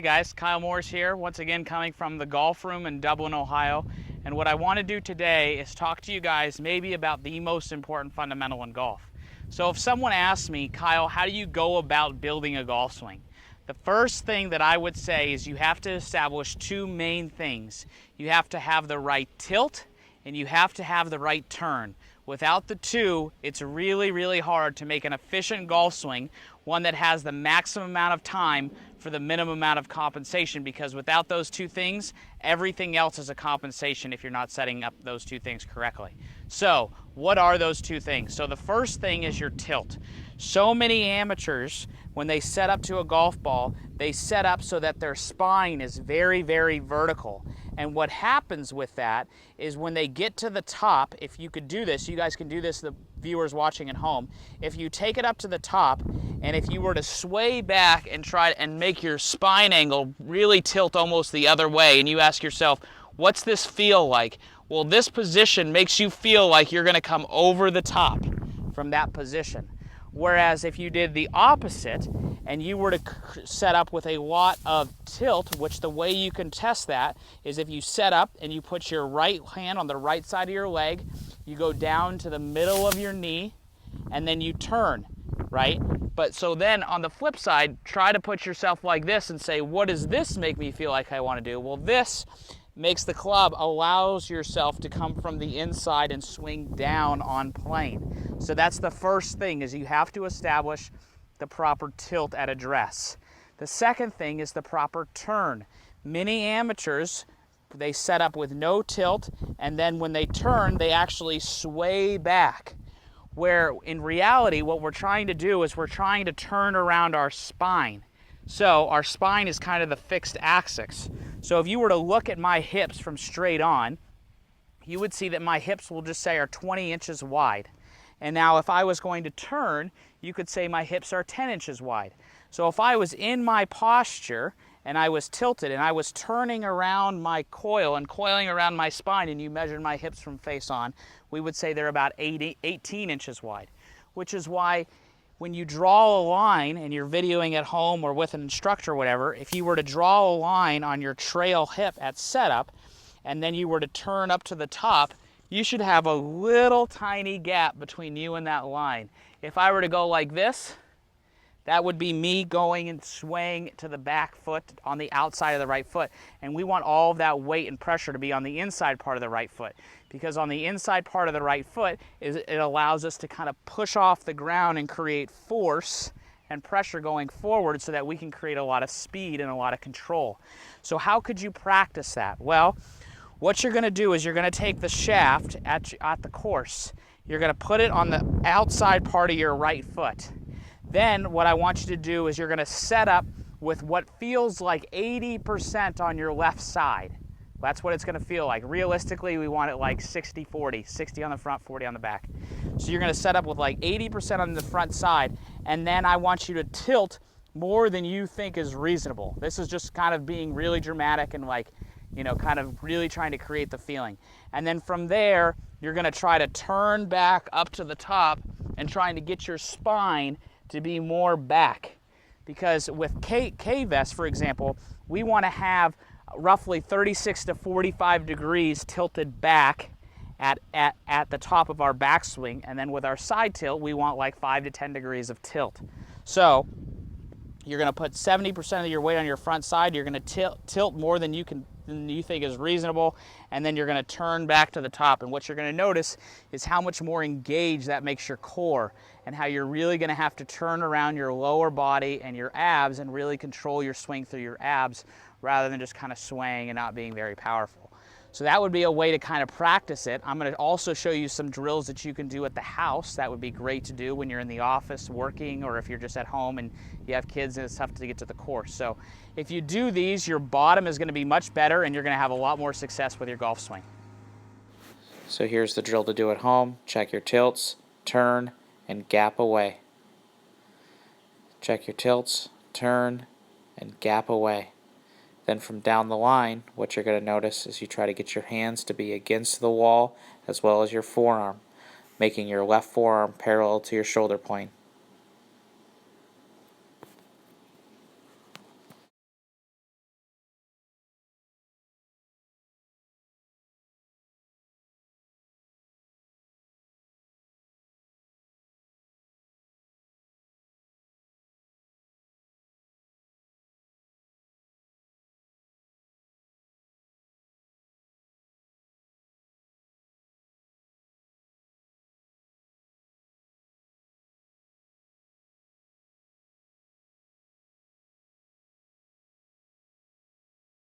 Hey guys, Kyle Morris here, once again coming from the Golf Room in Dublin, Ohio. And what I want to do today is talk to you guys maybe about the most important fundamental in golf. So if someone asks me, Kyle, how do you go about building a golf swing? The first thing that I would say is you have to establish two main things. You have to have the right tilt and you have to have the right turn. Without the two, it's really, really hard to make an efficient golf swing, one that has the maximum amount of time for the minimum amount of compensation, because without those two things, everything else is a compensation if you're not setting up those two things correctly. So, what are those two things? So the first thing is your tilt. So many amateurs, when they set up to a golf ball, they set up so that their spine is very, very vertical. And what happens with that is when they get to the top, if you could do this, you guys can do this, the viewers watching at home, if you take it up to the top and if you were to sway back and try and make your spine angle really tilt almost the other way, and you ask yourself, what's this feel like? Well, this position makes you feel like you're going to come over the top from that position. Whereas if you did the opposite and you were to set up with a lot of tilt, which the way you can test that is if you set up and you put your right hand on the right side of your leg, you go down to the middle of your knee, and then you turn, right? But so then on the flip side, try to put yourself like this and say, what does this make me feel like I want to do? Well, this makes the club, allows yourself to come from the inside and swing down on plane. So that's the first thing, is you have to establish the proper tilt at address. The second thing is the proper turn. Many amateurs, they set up with no tilt, and then when they turn, they actually sway back. Where in reality, what we're trying to do is we're trying to turn around our spine. So our spine is kind of the fixed axis. So if you were to look at my hips from straight on, you would see that my hips, will just say, are 20 inches wide. And now if I was going to turn, you could say my hips are 10 inches wide. So if I was in my posture and I was tilted and I was turning around my coil and coiling around my spine, and you measured my hips from face on, we would say they're about 18 inches wide, which is why when you draw a line and you're videoing at home or with an instructor or whatever, if you were to draw a line on your trail hip at setup and then you were to turn up to the top, you should have a little tiny gap between you and that line. If I were to go like this, that would be me going and swaying to the back foot on the outside of the right foot. And we want all of that weight and pressure to be on the inside part of the right foot, because on the inside part of the right foot, it allows us to kind of push off the ground and create force and pressure going forward so that we can create a lot of speed and a lot of control. So how could you practice that? Well, what you're going to do is you're going to take the shaft at the course. You're going to put it on the outside part of your right foot. Then what I want you to do is you're going to set up with what feels like 80% on your left side. That's what it's going to feel like. Realistically, we want it like 60-40, 60 on the front, 40 on the back. So you're going to set up with like 80% on the front side, and then I want you to tilt more than you think is reasonable. This is just kind of being really dramatic and like, you know, kind of really trying to create the feeling. And then from there, you're going to try to turn back up to the top and trying to get your spine to be more back. Because with K-vest, for example, we want to have roughly 36 to 45 degrees tilted back at the top of our backswing, and then with our side tilt, we want like 5 to 10 degrees of tilt. So you're going to put 70% of your weight on your front side. You're going to tilt more than you think is reasonable, and then you're going to turn back to the top. And what you're going to notice is how much more engaged that makes your core, and how you're really going to have to turn around your lower body and your abs and really control your swing through your abs rather than just kind of swaying and not being very powerful. So that would be a way to kind of practice it. I'm going to also show you some drills that you can do at the house. That would be great to do when you're in the office working, or if you're just at home and you have kids and it's tough to get to the course. So if you do these, your bottom is going to be much better and you're going to have a lot more success with your golf swing. So here's the drill to do at home. Check your tilts, turn, and gap away. Check your tilts, turn, and gap away. Then from down the line, what you're going to notice is you try to get your hands to be against the wall as well as your forearm, making your left forearm parallel to your shoulder plane.